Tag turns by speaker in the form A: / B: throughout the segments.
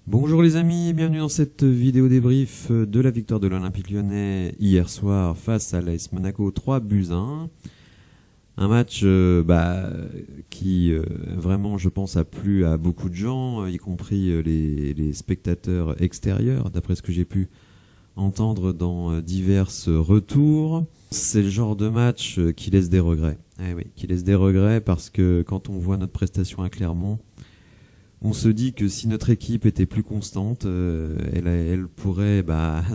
A: Bonjour les amis, bienvenue dans cette vidéo débrief de la victoire de l'Olympique Lyonnais hier soir face à l'AS Monaco 3-1. Un match qui vraiment je pense a plu à beaucoup de gens, y compris les spectateurs extérieurs, d'après ce que j'ai pu entendre dans divers retours. C'est le genre de match qui laisse des regrets. Eh oui, qui laisse des regrets parce que quand on voit notre prestation à Clermont, on se dit que si notre équipe était plus constante, elle pourrait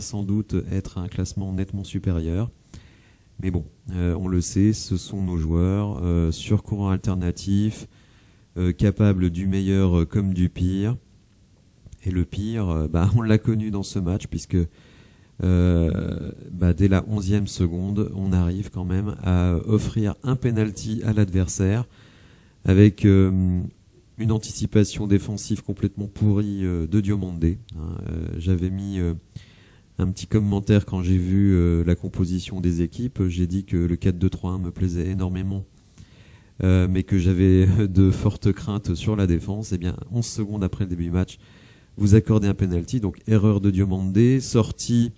A: sans doute être à un classement nettement supérieur. Mais bon, on le sait, ce sont nos joueurs, sur courant alternatif, capables du meilleur comme du pire. Et le pire, on l'a connu dans ce match, puisque dès la 11e seconde, on arrive quand même à offrir un penalty à l'adversaire, avec une anticipation défensive complètement pourrie de Diomandé. J'avais mis un petit commentaire quand j'ai vu la composition des équipes. J'ai dit que le 4-2-3-1 me plaisait énormément, mais que j'avais de fortes craintes sur la défense. Et bien, 11 secondes après le début du match, vous accordez un penalty, donc erreur de Diomandé, sortie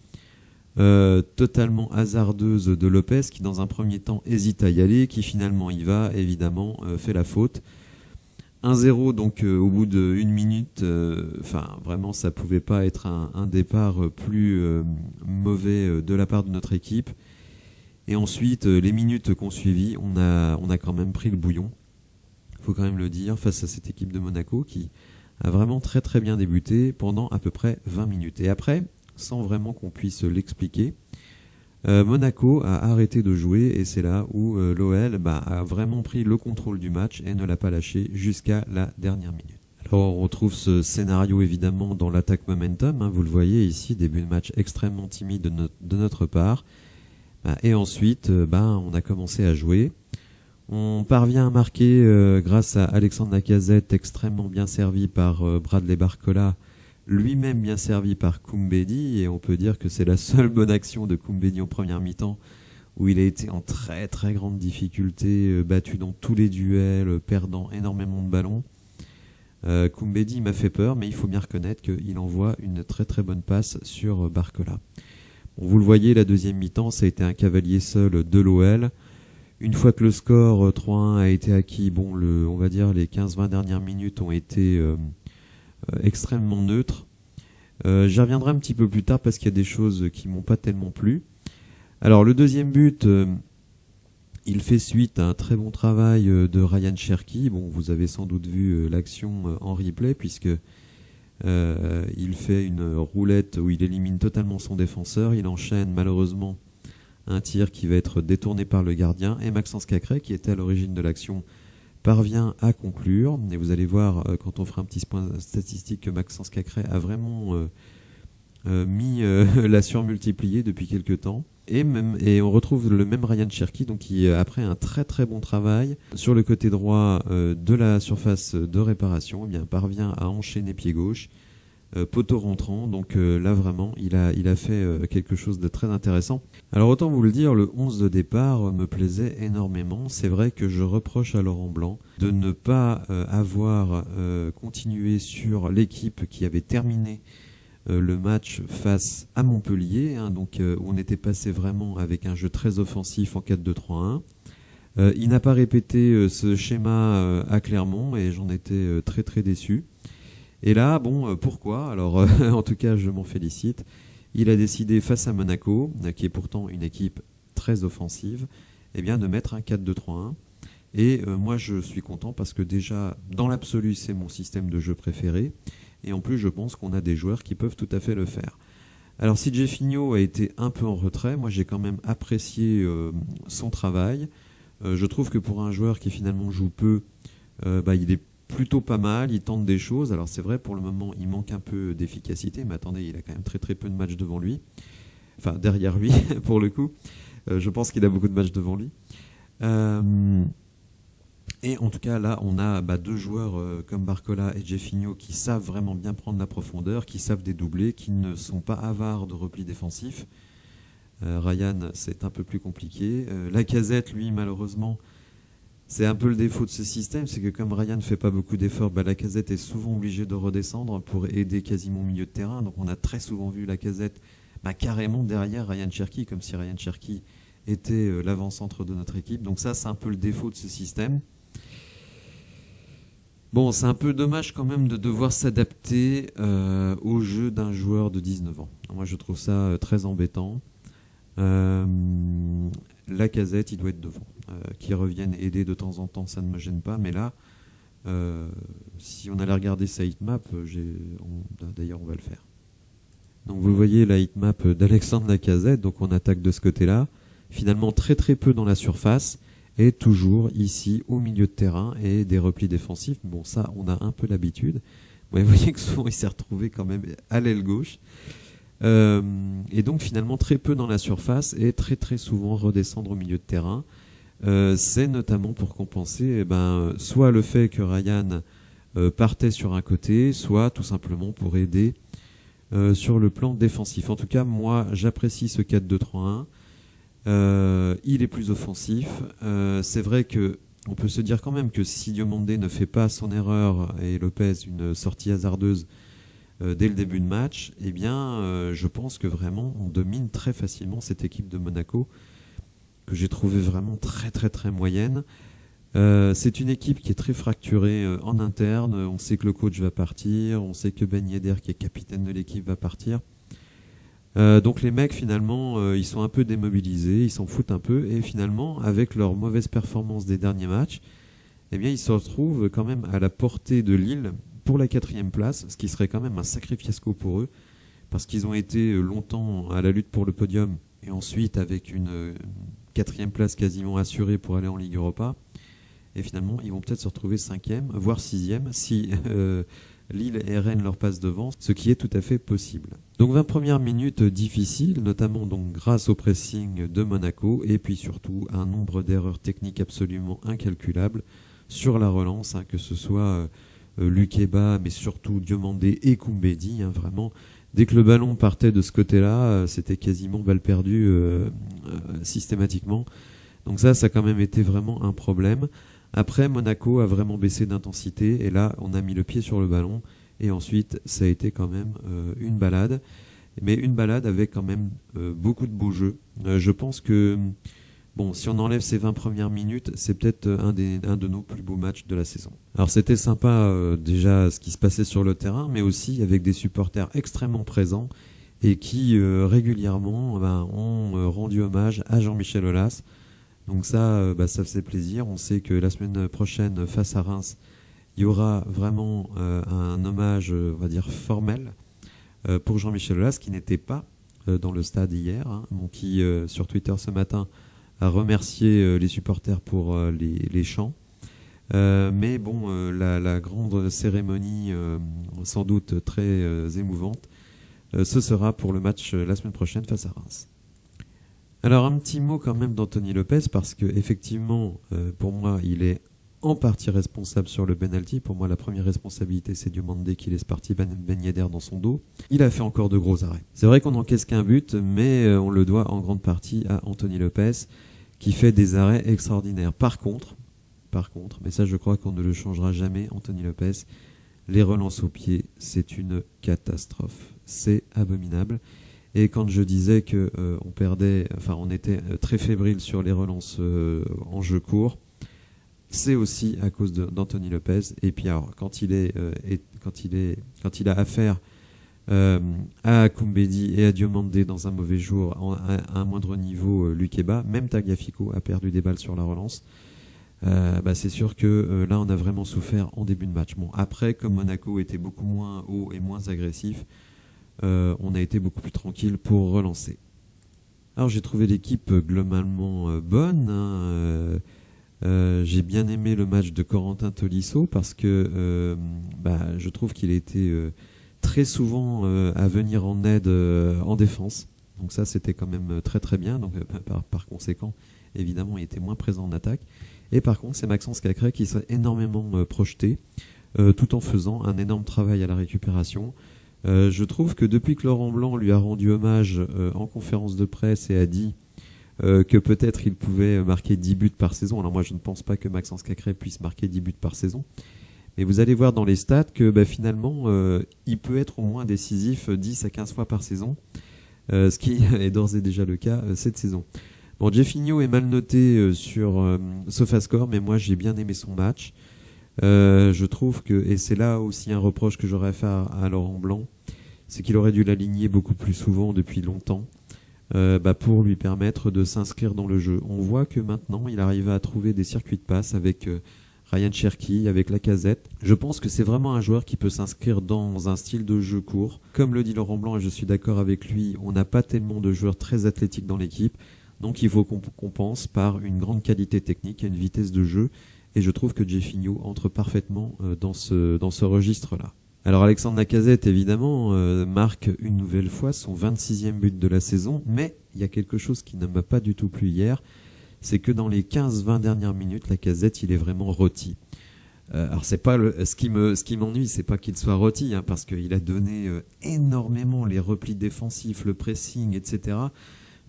A: totalement hasardeuse de Lopez, qui dans un premier temps hésite à y aller, qui finalement y va, évidemment, fait la faute. 1-0 donc au bout d'1 minute, vraiment ça pouvait pas être un départ plus mauvais de la part de notre équipe. Et ensuite les minutes qu'on suivit, on a quand même pris le bouillon, faut quand même le dire, face à cette équipe de Monaco qui a vraiment très très bien débuté pendant à peu près 20 minutes. Et après, sans vraiment qu'on puisse l'expliquer, Monaco a arrêté de jouer et c'est là où l'OL a vraiment pris le contrôle du match et ne l'a pas lâché jusqu'à la dernière minute. Alors on retrouve ce scénario évidemment dans l'attaque momentum, vous le voyez ici, début de match extrêmement timide de notre part. Et ensuite, on a commencé à jouer. On parvient à marquer grâce à Alexandre Lacazette, extrêmement bien servi par Bradley Barcola, lui-même bien servi par Koumbedi, et on peut dire que c'est la seule bonne action de Koumbedi en première mi-temps, où il a été en très très grande difficulté, battu dans tous les duels, perdant énormément de ballons. Koumbedi m'a fait peur, mais il faut bien reconnaître qu'il envoie une très très bonne passe sur Barcola. Bon, vous le voyez, la deuxième mi-temps, ça a été un cavalier seul de l'OL. Une fois que le score 3-1 a été acquis, on va dire les 15-20 dernières minutes ont été extrêmement neutre. J'y reviendrai un petit peu plus tard parce qu'il y a des choses qui m'ont pas tellement plu. Alors le deuxième but, il fait suite à un très bon travail de Ryan Cherki. Bon, vous avez sans doute vu l'action en replay, puisque il fait une roulette où il élimine totalement son défenseur. Il enchaîne malheureusement un tir qui va être détourné par le gardien, et Maxence Cacré, qui était à l'origine de l'action, parvient à conclure. Et vous allez voir quand on fera un petit point statistique que Maxence Cacré a vraiment mis la surmultipliée depuis quelques temps. Et on retrouve le même Ryan Cherki, donc qui après un très très bon travail sur le côté droit de la surface de réparation, parvient à enchaîner pied gauche, poteau rentrant. Donc là vraiment il a fait quelque chose de très intéressant. Alors autant vous le dire, le 11 de départ me plaisait énormément. C'est vrai que je reproche à Laurent Blanc de ne pas avoir continué sur l'équipe qui avait terminé le match face à Montpellier, donc on était passé vraiment avec un jeu très offensif en 4-2-3-1. Il n'a pas répété ce schéma à Clermont et j'en étais très très déçu. Et là, pourquoi? Alors, en tout cas, je m'en félicite. Il a décidé, face à Monaco, qui est pourtant une équipe très offensive, de mettre un 4-2-3-1. Et moi, je suis content parce que déjà, dans l'absolu, c'est mon système de jeu préféré. Et en plus, je pense qu'on a des joueurs qui peuvent tout à fait le faire. Alors, si Jeffinho a été un peu en retrait, moi, j'ai quand même apprécié son travail. Je trouve que pour un joueur qui finalement joue peu, il est plutôt pas mal, il tente des choses. Alors c'est vrai, pour le moment il manque un peu d'efficacité, mais attendez, il a quand même très très peu de matchs devant lui, enfin derrière lui pour le coup. Je pense qu'il a beaucoup de matchs devant lui, et en tout cas là on a deux joueurs comme Barcola et Jeffinho qui savent vraiment bien prendre la profondeur, qui savent dédoubler, qui ne sont pas avares de repli défensif. Ryan, c'est un peu plus compliqué. Lacazette, lui, malheureusement, C'est un peu le défaut de ce système, c'est que comme Ryan ne fait pas beaucoup d'efforts, Lacazette est souvent obligé de redescendre pour aider quasiment au milieu de terrain. Donc on a très souvent vu Lacazette carrément derrière Ryan Cherki, comme si Ryan Cherki était l'avant-centre de notre équipe. Donc ça, c'est un peu le défaut de ce système. Bon, c'est un peu dommage quand même de devoir s'adapter au jeu d'un joueur de 19 ans. Moi, je trouve ça très embêtant. Lacazette, il doit être devant. Qu'il revienne aider de temps en temps, ça ne me gêne pas. Mais là, si on allait regarder sa heatmap, d'ailleurs, on va le faire. Donc vous voyez la heatmap d'Alexandre Lacazette. Donc on attaque de ce côté-là. Finalement, très très peu dans la surface. Et toujours ici au milieu de terrain et des replis défensifs. Bon, ça, on a un peu l'habitude. Vous voyez que souvent, il s'est retrouvé quand même à l'aile gauche. Et donc, finalement, très peu dans la surface et très très souvent redescendre au milieu de terrain. C'est notamment pour compenser soit le fait que Ryan partait sur un côté, soit tout simplement pour aider sur le plan défensif. En tout cas, moi, j'apprécie ce 4-2-3-1. Il est plus offensif. C'est vrai que on peut se dire quand même que si Diomandé ne fait pas son erreur et Lopez une sortie hasardeuse dès le début de match, eh bien, je pense que vraiment on domine très facilement cette équipe de Monaco que j'ai trouvé vraiment très très très moyenne. C'est une équipe qui est très fracturée en interne. On sait que le coach va partir, on sait que Ben Yedder, qui est capitaine de l'équipe, va partir. Donc les mecs finalement ils sont un peu démobilisés, ils s'en foutent un peu et finalement avec leur mauvaise performance des derniers matchs, eh bien ils se retrouvent quand même à la portée de Lille pour la 4e place, ce qui serait quand même un sacré fiasco pour eux parce qu'ils ont été longtemps à la lutte pour le podium et ensuite avec une 4e place quasiment assurée pour aller en Ligue Europa et finalement ils vont peut-être se retrouver 5e voire 6e si Lille et Rennes leur passent devant, ce qui est tout à fait possible. Donc 20 premières minutes difficiles, notamment donc grâce au pressing de Monaco et puis surtout un nombre d'erreurs techniques absolument incalculables sur la relance, que ce soit Lukeba mais surtout Diomandé et Koumbedi, vraiment. Dès que le ballon partait de ce côté-là, c'était quasiment balle perdue systématiquement. Donc ça a quand même été vraiment un problème. Après, Monaco a vraiment baissé d'intensité et là, on a mis le pied sur le ballon et ensuite, ça a été quand même une balade. Mais une balade avec quand même beaucoup de beaux jeux. Je pense que, bon, si on enlève ces 20 premières minutes, c'est peut-être un de nos plus beaux matchs de la saison. Alors c'était sympa déjà ce qui se passait sur le terrain, mais aussi avec des supporters extrêmement présents et qui régulièrement ont rendu hommage à Jean-Michel Aulas. Donc ça faisait plaisir. On sait que la semaine prochaine, face à Reims, il y aura vraiment un hommage, on va dire, formel pour Jean-Michel Aulas, qui n'était pas dans le stade hier, qui, sur Twitter ce matin, a remercié les supporters pour les chants. Mais bon, la grande cérémonie, sans doute très émouvante, ce sera pour le match la semaine prochaine face à Reims. Alors un petit mot quand même d'Anthony Lopez parce que effectivement pour moi il est en partie responsable sur le penalty. Pour moi la première responsabilité c'est Diomandé qui laisse partir Ben Yedder dans son dos. Il a fait encore de gros arrêts. C'est vrai qu'on encaisse qu'un but mais on le doit en grande partie à Anthony Lopez qui fait des arrêts extraordinaires. Par contre, mais ça je crois qu'on ne le changera jamais, Anthony Lopez, les relances au pied c'est une catastrophe. C'est abominable. Et quand je disais que on était très fébrile sur les relances en jeu court, c'est aussi à cause d'Anthony Lopez. Et puis alors, quand il a affaire à Koumbedi et à Diomandé dans un mauvais jour, à un moindre niveau, Lukeba, même Tagliafico a perdu des balles sur la relance. C'est sûr que là on a vraiment souffert en début de match. Bon, après, comme Monaco était beaucoup moins haut et moins agressif, on a été beaucoup plus tranquille pour relancer. Alors j'ai trouvé l'équipe globalement bonne. J'ai bien aimé le match de Corentin Tolisso parce que je trouve qu'il a été très souvent à venir en aide en défense. Donc ça c'était quand même très très bien. Donc par conséquent, évidemment, il était moins présent en attaque. Et par contre, c'est Maxence Cacré qui s'est énormément projeté tout en faisant un énorme travail à la récupération. Je trouve que depuis que Laurent Blanc lui a rendu hommage en conférence de presse et a dit que peut-être il pouvait marquer 10 buts par saison. Alors moi, je ne pense pas que Maxence Cacré puisse marquer 10 buts par saison. Mais vous allez voir dans les stats que finalement, il peut être au moins décisif 10 à 15 fois par saison, ce qui est d'ores et déjà le cas cette saison. Bon, Jeffinho est mal noté sur SofaScore, mais moi j'ai bien aimé son match. Je trouve que, et c'est là aussi un reproche que j'aurais à faire à Laurent Blanc, c'est qu'il aurait dû l'aligner beaucoup plus souvent depuis longtemps pour lui permettre de s'inscrire dans le jeu. On voit que maintenant il arrive à trouver des circuits de passe avec Ryan Cherki, avec Lacazette. Je pense que c'est vraiment un joueur qui peut s'inscrire dans un style de jeu court. Comme le dit Laurent Blanc, et je suis d'accord avec lui, on n'a pas tellement de joueurs très athlétiques dans l'équipe, donc il faut qu'on compense par une grande qualité technique et une vitesse de jeu, et je trouve que Jeffinho entre parfaitement dans ce registre-là. Alors Alexandre Lacazette, évidemment, marque une nouvelle fois son 26e but de la saison, mais il y a quelque chose qui ne m'a pas du tout plu hier, c'est que dans les 15-20 dernières minutes, Lacazette, il est vraiment rôti. Alors c'est pas ce qui m'ennuie, c'est pas qu'il soit rôti, parce qu'il a donné énormément les replis défensifs, le pressing, etc.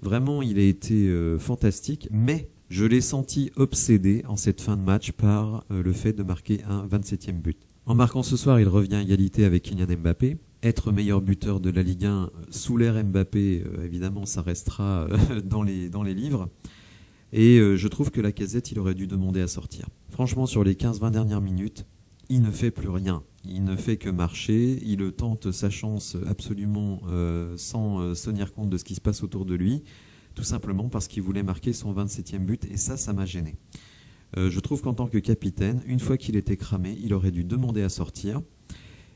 A: Vraiment, il a été fantastique, mais je l'ai senti obsédé en cette fin de match par le fait de marquer un 27e but. En marquant ce soir, il revient à égalité avec Kylian Mbappé. Être meilleur buteur de la Ligue 1 sous l'ère Mbappé, évidemment, ça restera dans les livres. Et je trouve que Lacazette, il aurait dû demander à sortir. Franchement, sur les 15-20 dernières minutes, il ne fait plus rien. Il ne fait que marcher, il tente sa chance absolument sans se tenir compte de ce qui se passe autour de lui, tout simplement parce qu'il voulait marquer son 27e but, et ça m'a gêné. Je trouve qu'en tant que capitaine, une fois qu'il était cramé, il aurait dû demander à sortir.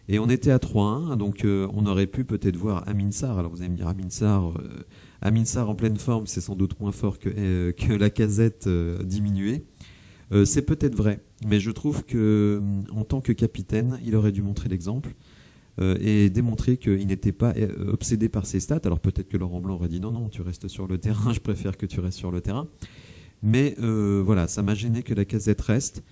A: Et on était à 3-1, donc on aurait pu peut-être voir Amin Sarr. Alors vous allez me dire, Amin Sarr en pleine forme, c'est sans doute moins fort que Lacazette diminué. C'est peut-être vrai, mais je trouve que en tant que capitaine, il aurait dû montrer l'exemple et démontrer qu'il n'était pas obsédé par ses stats. Alors peut-être que Laurent Blanc aurait dit non, tu restes sur le terrain, je préfère que tu restes sur le terrain. Mais voilà, ça m'a gêné que Lacazette reste.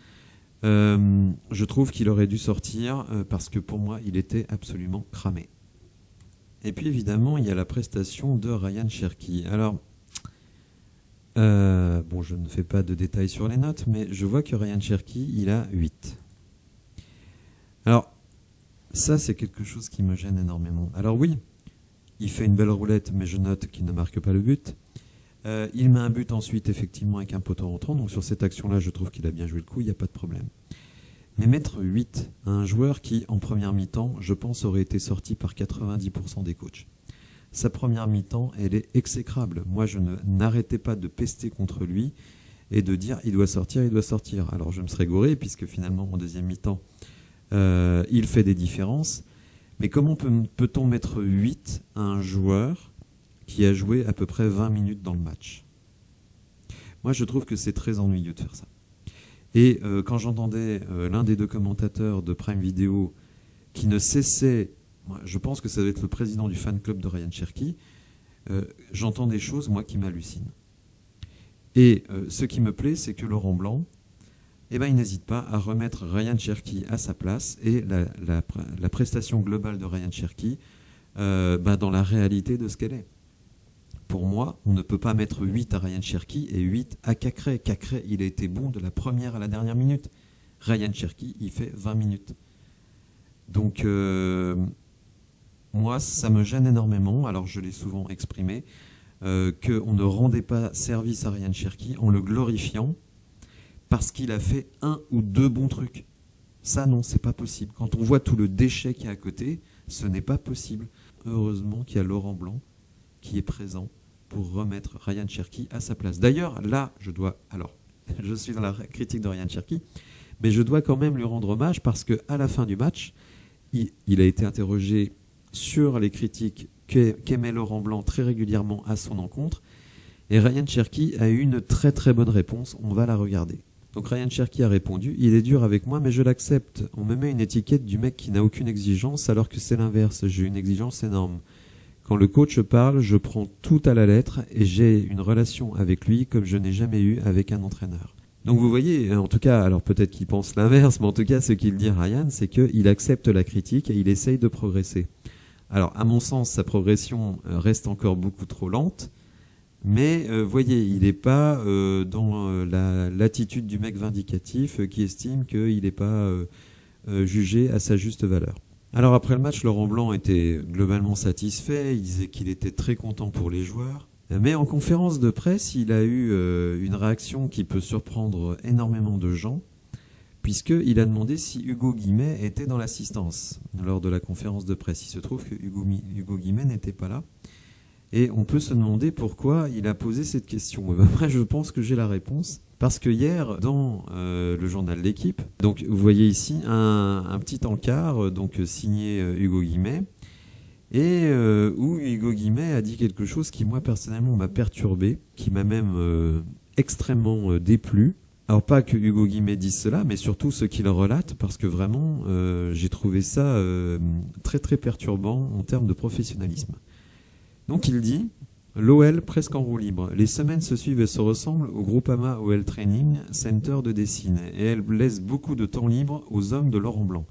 A: Je trouve qu'il aurait dû sortir parce que pour moi, il était absolument cramé. Et puis évidemment, il y a la prestation de Ryan Cherki. Alors, je ne fais pas de détails sur les notes, mais je vois que Ryan Cherki, il a 8. Alors, ça c'est quelque chose qui me gêne énormément. Alors oui, il fait une belle roulette, mais je note qu'il ne marque pas le but. Il met un but ensuite, effectivement, avec un poteau rentrant. Donc sur cette action-là, je trouve qu'il a bien joué le coup, il n'y a pas de problème. Mais mettre 8 à un joueur qui, en première mi-temps, je pense, aurait été sorti par 90% des coachs. Sa première mi-temps, elle est exécrable. Moi, je n'arrêtais pas de pester contre lui et de dire il doit sortir, il doit sortir. Alors je me serais gouré, puisque finalement, en deuxième mi-temps, il fait des différences. Mais comment peut-on mettre 8 à un joueur qui a joué à peu près 20 minutes dans le match? Moi, je trouve que c'est très ennuyeux de faire ça. Et quand j'entendais l'un des deux commentateurs de Prime Video qui ne cessait, je pense que ça doit être le président du fan club de Ryan Cherki, j'entends des choses, moi, qui m'hallucinent. Et ce qui me plaît, c'est que Laurent Blanc, il n'hésite pas à remettre Ryan Cherki à sa place et la prestation globale de Ryan Cherki dans la réalité de ce qu'elle est. Pour moi, on ne peut pas mettre 8 à Ryan Cherki et 8 à Cacré. Cacré, il a été bon de la première à la dernière minute. Ryan Cherki, il fait 20 minutes. Donc, moi, ça me gêne énormément. Alors, je l'ai souvent exprimé, qu'on ne rendait pas service à Ryan Cherki en le glorifiant parce qu'il a fait 1 ou 2 bons trucs. Ça, non, c'est pas possible. Quand on voit tout le déchet qu'il y a à côté, ce n'est pas possible. Heureusement qu'il y a Laurent Blanc qui est présent pour remettre Ryan Cherki à sa place. D'ailleurs, là, je suis dans la critique de Ryan Cherki, mais je dois quand même lui rendre hommage parce qu'à la fin du match, il a été interrogé sur les critiques qu'émet Laurent Blanc très régulièrement à son encontre, et Ryan Cherki a eu une très très bonne réponse. On va la regarder. Donc Ryan Cherki a répondu « Il est dur avec moi, mais je l'accepte. On me met une étiquette du mec qui n'a aucune exigence, alors que c'est l'inverse. J'ai une exigence énorme. Quand le coach parle, je prends tout à la lettre et j'ai une relation avec lui comme je n'ai jamais eu avec un entraîneur. » Donc vous voyez, en tout cas, alors peut-être qu'il pense l'inverse, mais en tout cas ce qu'il dit Ryan, c'est qu'il accepte la critique et il essaye de progresser. Alors à mon sens, sa progression reste encore beaucoup trop lente, Mais voyez, il n'est pas dans l'attitude du mec vindicatif qui estime qu'il n'est pas jugé à sa juste valeur. Alors après le match, Laurent Blanc était globalement satisfait, il disait qu'il était très content pour les joueurs. Mais en conférence de presse, il a eu une réaction qui peut surprendre énormément de gens, puisqu'il a demandé si Hugo Guimet était dans l'assistance lors de la conférence de presse. Il se trouve que Hugo Guimet n'était pas là. Et on peut se demander pourquoi il a posé cette question. Après, je pense que j'ai la réponse. Parce que hier, dans le journal L'Équipe, donc vous voyez ici un petit encart donc signé Hugo Guimet, et où Hugo Guimet a dit quelque chose qui, moi, personnellement, m'a perturbé, qui m'a même extrêmement déplu. Alors, pas que Hugo Guimet dise cela, mais surtout ce qu'il relate, parce que vraiment, j'ai trouvé ça très, très perturbant en termes de professionnalisme. Donc, il dit... L'OL presque en roue libre. Les semaines se suivent et se ressemblent au Groupama OL Training Center de Dessine et elle laisse beaucoup de temps libre aux hommes de Laurent Blanc.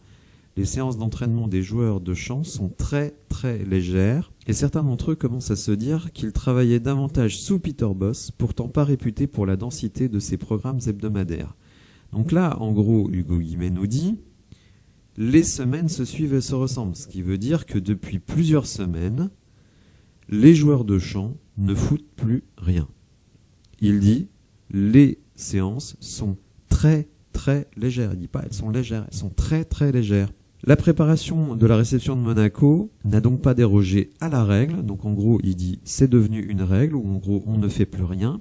A: Les séances d'entraînement des joueurs de champ sont très très légères et certains d'entre eux commencent à se dire qu'ils travaillaient davantage sous Peter Bosz, pourtant pas réputé pour la densité de ses programmes hebdomadaires. Donc là, en gros, Hugo Guimet nous dit « Les semaines se suivent et se ressemblent », ce qui veut dire que depuis plusieurs semaines, les joueurs de champ ne foutent plus rien. Il dit les séances sont très très légères. Il dit pas elles sont légères, elles sont très très légères. La préparation de la réception de Monaco n'a donc pas dérogé à la règle. Donc en gros, il dit c'est devenu une règle où en gros on ne fait plus rien.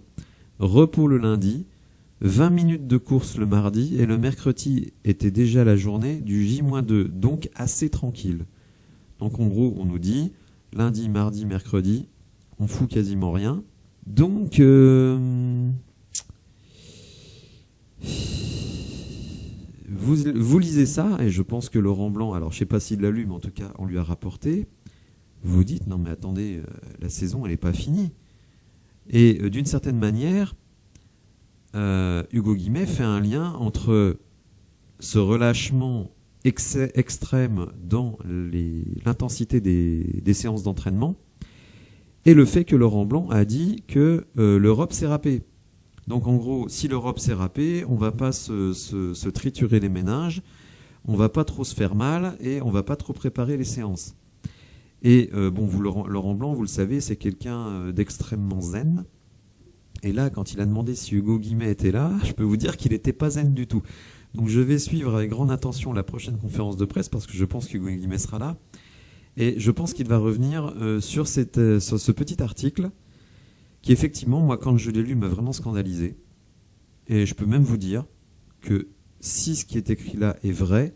A: Repos le lundi, 20 minutes de course le mardi et le mercredi était déjà la journée du J-2, donc assez tranquille. Donc en gros, on nous dit lundi, mardi, mercredi, on fout quasiment rien. Donc, vous lisez ça, et je pense que Laurent Blanc, alors je sais pas s'il l'a lu, mais en tout cas, on lui a rapporté. Vous vous dites, non mais attendez, la saison, elle n'est pas finie. Et d'une certaine manière, Hugo Guimet fait un lien entre ce relâchement extrême dans l'intensité des séances d'entraînement et le fait que Laurent Blanc a dit que l'Europe s'est râpée. Donc en gros, si l'Europe s'est râpée, on va pas se triturer les méninges, on va pas trop se faire mal et on va pas trop préparer les séances. Et Laurent Blanc, vous le savez, c'est quelqu'un d'extrêmement zen. Et là, quand il a demandé si Hugo Guimet était là, je peux vous dire qu'il n'était pas zen du tout. Donc je vais suivre avec grande attention la prochaine conférence de presse parce que je pense qu'Hugo Guimet sera là. Et je pense qu'il va revenir sur ce petit article qui, effectivement, moi, quand je l'ai lu, m'a vraiment scandalisé. Et je peux même vous dire que si ce qui est écrit là est vrai,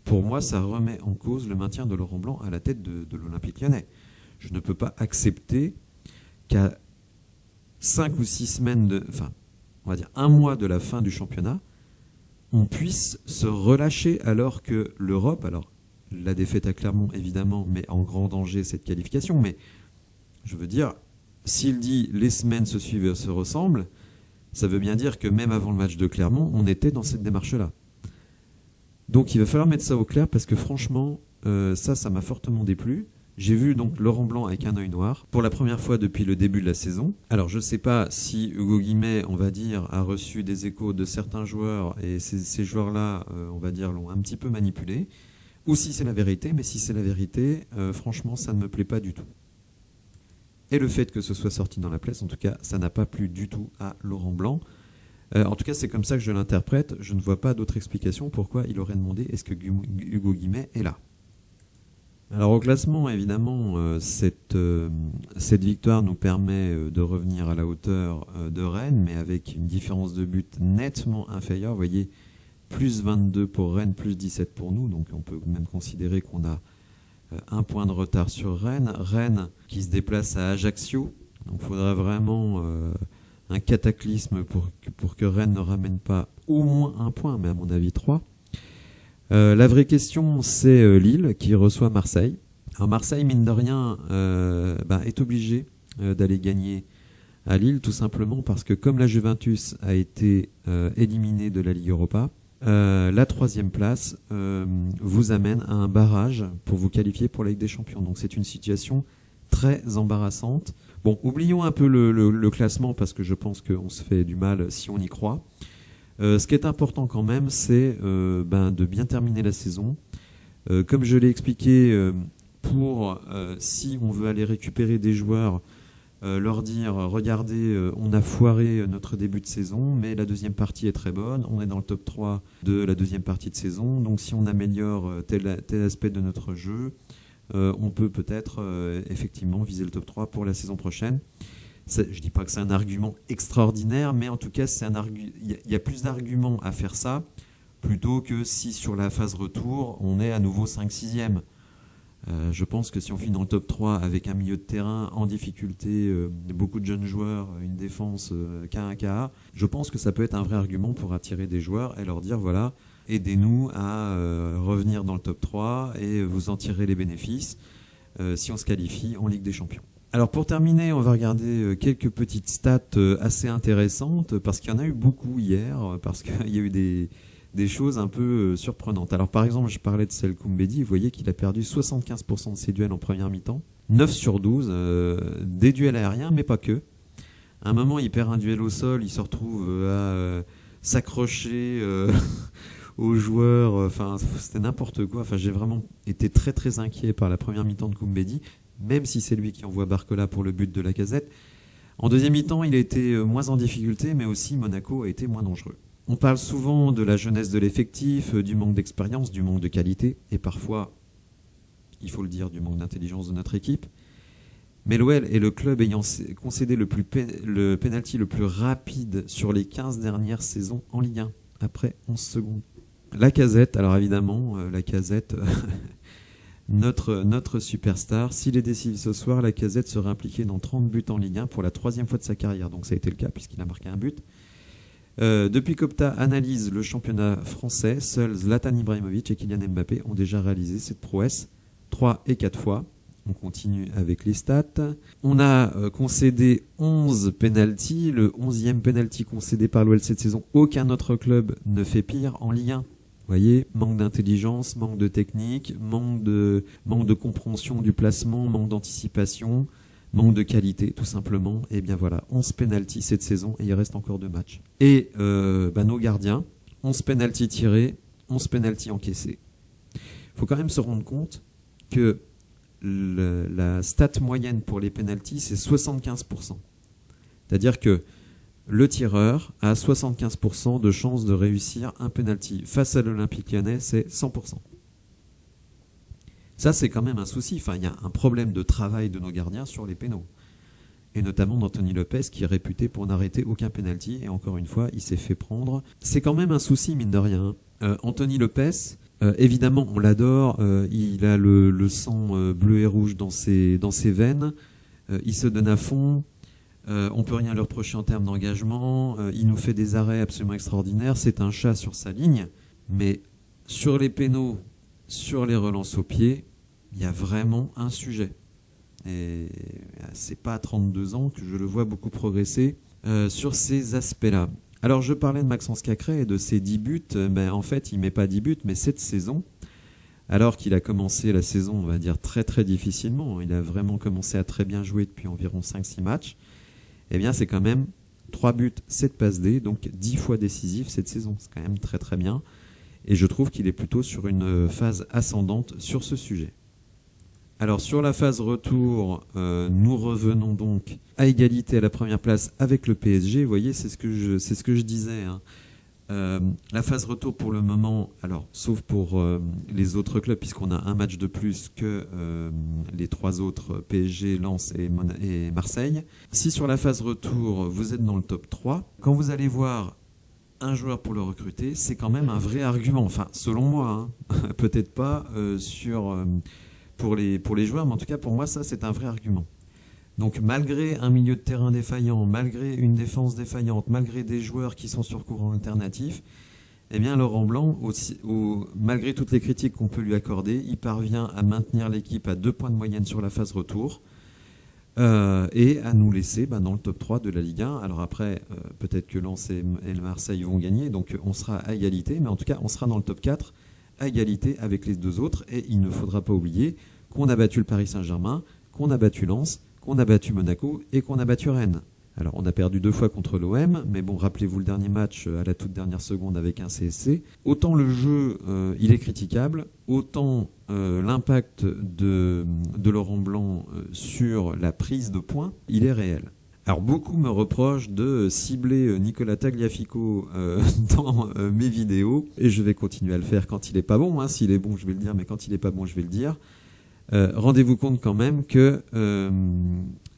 A: pour moi, ça remet en cause le maintien de Laurent Blanc à la tête de l'Olympique Lyonnais. Je ne peux pas accepter qu'à 5 ou 6 semaines, on va dire 1 mois de la fin du championnat, on puisse se relâcher alors que l'Europe, alors la défaite à Clermont évidemment, met en grand danger cette qualification, mais je veux dire, s'il dit les semaines se suivent et se ressemblent, ça veut bien dire que même avant le match de Clermont, on était dans cette démarche-là. Donc il va falloir mettre ça au clair parce que franchement, ça m'a fortement déplu. J'ai vu donc Laurent Blanc avec un œil noir pour la première fois depuis le début de la saison. Alors je ne sais pas si Hugo Guimet, on va dire, a reçu des échos de certains joueurs et ces joueurs-là, on va dire, l'ont un petit peu manipulé, ou si c'est la vérité, mais si c'est la vérité, franchement, ça ne me plaît pas du tout. Et le fait que ce soit sorti dans la presse, en tout cas, ça n'a pas plu du tout à Laurent Blanc. En tout cas, c'est comme ça que je l'interprète. Je ne vois pas d'autre explication pourquoi il aurait demandé est-ce que Hugo Guimet est là. Alors au classement, évidemment, cette victoire nous permet de revenir à la hauteur de Rennes, mais avec une différence de but nettement inférieure. Vous voyez, plus 22 pour Rennes, plus 17 pour nous. Donc on peut même considérer qu'on a 1 point de retard sur Rennes. Rennes qui se déplace à Ajaccio. Donc il faudrait vraiment un cataclysme pour que Rennes ne ramène pas au moins 1 point, mais à mon avis 3. La vraie question, c'est Lille qui reçoit Marseille. Alors Marseille, mine de rien, est obligé d'aller gagner à Lille, tout simplement parce que comme la Juventus a été éliminée de la Ligue Europa, la 3e place vous amène à un barrage pour vous qualifier pour la Ligue des Champions. Donc c'est une situation très embarrassante Bon, oublions un peu le classement parce que je pense qu'on se fait du mal si on y croit. Ce qui est important quand même, c'est de bien terminer la saison. Comme je l'ai expliqué, si on veut aller récupérer des joueurs, leur dire regardez, on a foiré notre début de saison, mais la deuxième partie est très bonne, on est dans le top 3 de la deuxième partie de saison, donc si on améliore tel aspect de notre jeu, on peut peut-être effectivement viser le top 3 pour la saison prochaine. Je ne dis pas que c'est un argument extraordinaire, mais en tout cas il y a plus d'arguments à faire ça plutôt que si sur la phase retour on est à nouveau 5-6e. Je pense que si on finit dans le top 3 avec un milieu de terrain en difficulté, beaucoup de jeunes joueurs, une défense K1, KA, je pense que ça peut être un vrai argument pour attirer des joueurs et leur dire voilà, aidez-nous à revenir dans le top 3 et vous en tirez les bénéfices si on se qualifie en Ligue des Champions. Alors pour terminer, on va regarder quelques petites stats assez intéressantes parce qu'il y en a eu beaucoup hier, parce qu'il y a eu des choses un peu surprenantes. Alors par exemple, je parlais de Selkoum Bedi, vous voyez qu'il a perdu 75% de ses duels en première mi-temps, 9 sur 12, des duels aériens, mais pas que. À un moment, il perd un duel au sol, il se retrouve à s'accrocher aux joueurs, enfin c'était n'importe quoi. Enfin, j'ai vraiment été très très inquiet par la première mi-temps de Koumbedi, même si c'est lui qui envoie Barcola pour le but de Lacazette. En deuxième mi-temps, il a été moins en difficulté, mais aussi Monaco a été moins dangereux. On parle souvent de la jeunesse de l'effectif, du manque d'expérience, du manque de qualité, et parfois, il faut le dire, du manque d'intelligence de notre équipe. Mais l'OL est le club ayant concédé le pénalty le plus rapide sur les 15 dernières saisons en Ligue 1, après 11 secondes. Lacazette, alors évidemment, Lacazette, notre superstar, s'il est décisif ce soir, Lacazette sera impliqué dans 30 buts en Ligue 1 pour la 3e fois de sa carrière, donc ça a été le cas puisqu'il a marqué un but. Depuis qu'Opta analyse le championnat français, seuls Zlatan Ibrahimovic et Kylian Mbappé ont déjà réalisé cette prouesse 3 et 4 fois. On continue avec les stats. On a concédé 11 pénaltys, le 11e pénalty concédé par l'OL cette saison. Aucun autre club ne fait pire en Ligue 1. Vous voyez, manque d'intelligence, manque de technique, manque de compréhension du placement, manque d'anticipation, manque de qualité, tout simplement. Et bien voilà, 11 pénaltys cette saison et il reste encore 2 matchs. Et nos gardiens, 11 pénaltys tirés, 11 pénaltys encaissés. Il faut quand même se rendre compte que la stat moyenne pour les pénaltys, c'est 75%. C'est-à-dire que le tireur a 75% de chances de réussir un pénalty. Face à l'Olympique Lyonnais, c'est 100%. Ça, c'est quand même un souci. Enfin, il y a un problème de travail de nos gardiens sur les pénaux. Et notamment d'Anthony Lopez, qui est réputé pour n'arrêter aucun pénalty. Et encore une fois, il s'est fait prendre. C'est quand même un souci, mine de rien. Anthony Lopez, évidemment, on l'adore. Il a le sang bleu et rouge dans ses veines. Il se donne à fond. On peut rien lui reprocher en termes d'engagement. Il nous fait des arrêts absolument extraordinaires. C'est un chat sur sa ligne. Mais sur les pénaux, sur les relances au pied, il y a vraiment un sujet. Et c'est pas à 32 ans que je le vois beaucoup progresser sur ces aspects-là. Alors je parlais de Maxence Cacré et de ses 10 buts. En fait, il met pas 10 buts, mais cette saison, alors qu'il a commencé la saison, on va dire, très très difficilement, il a vraiment commencé à très bien jouer depuis environ 5-6 matchs, eh bien c'est quand même 3 buts, 7 passes D, donc 10 fois décisif cette saison. C'est quand même très très bien. Et je trouve qu'il est plutôt sur une phase ascendante sur ce sujet. Alors sur la phase retour, nous revenons donc à égalité à la première place avec le PSG. Vous voyez, c'est ce que je disais. La phase retour pour le moment, alors sauf pour les autres clubs, puisqu'on a un match de plus que les 3 autres, PSG, Lens et Marseille. Si sur la phase retour, vous êtes dans le top 3, quand vous allez voir un joueur pour le recruter, c'est quand même un vrai argument. Enfin, selon moi, peut-être pas pour les joueurs, mais en tout cas pour moi, ça c'est un vrai argument. Donc malgré un milieu de terrain défaillant, malgré une défense défaillante, malgré des joueurs qui sont sur courant alternatif, eh bien Laurent Blanc, malgré toutes les critiques qu'on peut lui accorder, il parvient à maintenir l'équipe à 2 points de moyenne sur la phase retour et à nous laisser dans le top 3 de la Ligue 1. Alors après, peut-être que Lens et Marseille vont gagner, donc on sera à égalité, mais en tout cas on sera dans le top 4 à égalité avec les 2 autres, et il ne faudra pas oublier qu'on a battu le Paris Saint-Germain, qu'on a battu Lens, qu'on qu'on a battu Monaco et qu'on a battu Rennes. Alors on a perdu 2 fois contre l'OM, mais bon, rappelez-vous le dernier match à la toute dernière seconde avec un CSC. Autant le jeu, il est critiquable, autant l'impact de Laurent Blanc sur la prise de points, il est réel. Alors beaucoup me reprochent de cibler Nicolas Tagliafico dans mes vidéos, et je vais continuer à le faire quand il est pas bon. Hein. S'il est bon, je vais le dire, mais quand il est pas bon, je vais le dire. Rendez-vous compte quand même que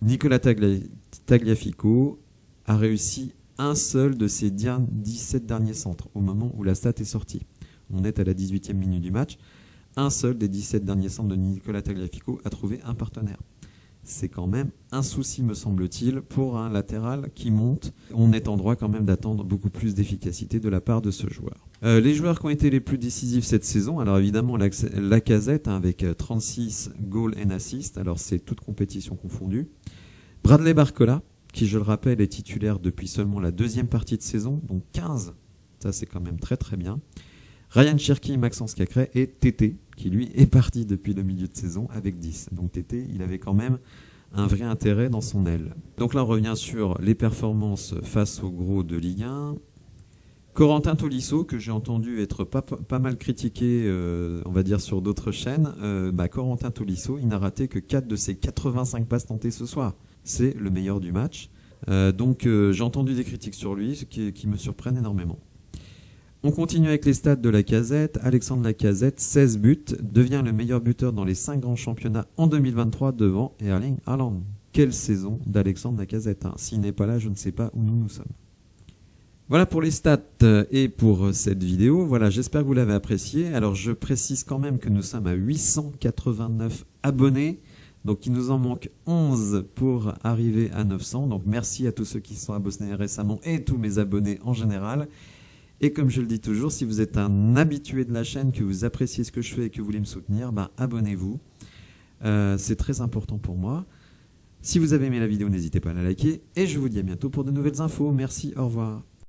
A: Nicolas Tagliafico a réussi un seul de ses 17 derniers centres au moment où la stat est sortie. On est à la 18e minute du match. Un seul des 17 derniers centres de Nicolas Tagliafico a trouvé un partenaire. C'est quand même un souci, me semble-t-il, pour un latéral qui monte. On est en droit quand même d'attendre beaucoup plus d'efficacité de la part de ce joueur. Les joueurs qui ont été les plus décisifs cette saison, alors évidemment Lacazette avec 36 goals and assists, alors c'est toute compétition confondue. Bradley Barcola, qui je le rappelle est titulaire depuis seulement la 2e partie de saison, donc 15, ça c'est quand même très très bien. Ryan Cherki, Maxence Cacré et Tété, qui lui est parti depuis le milieu de saison avec 10. Donc Tété, il avait quand même un vrai intérêt dans son aile. Donc là on revient sur les performances face aux gros de Ligue 1. Corentin Tolisso, que j'ai entendu être pas mal critiqué, on va dire sur d'autres chaînes. Corentin Tolisso, il n'a raté que 4 de ses 85 passes tentées ce soir. C'est le meilleur du match. Donc j'ai entendu des critiques sur lui qui me surprennent énormément. On continue avec les stats de Lacazette. Alexandre Lacazette, 16 buts, devient le meilleur buteur dans les 5 grands championnats en 2023 devant Erling Haaland. Quelle saison d'Alexandre Lacazette, hein. S'il n'est pas là, je ne sais pas où nous sommes. Voilà pour les stats et pour cette vidéo. Voilà, j'espère que vous l'avez apprécié. Alors je précise quand même que nous sommes à 889 abonnés. Donc il nous en manque 11 pour arriver à 900. Donc merci à tous ceux qui se sont abonnés récemment et tous mes abonnés en général. Et comme je le dis toujours, si vous êtes un habitué de la chaîne, que vous appréciez ce que je fais et que vous voulez me soutenir, abonnez-vous. C'est très important pour moi. Si vous avez aimé la vidéo, n'hésitez pas à la liker. Et je vous dis à bientôt pour de nouvelles infos. Merci, au revoir.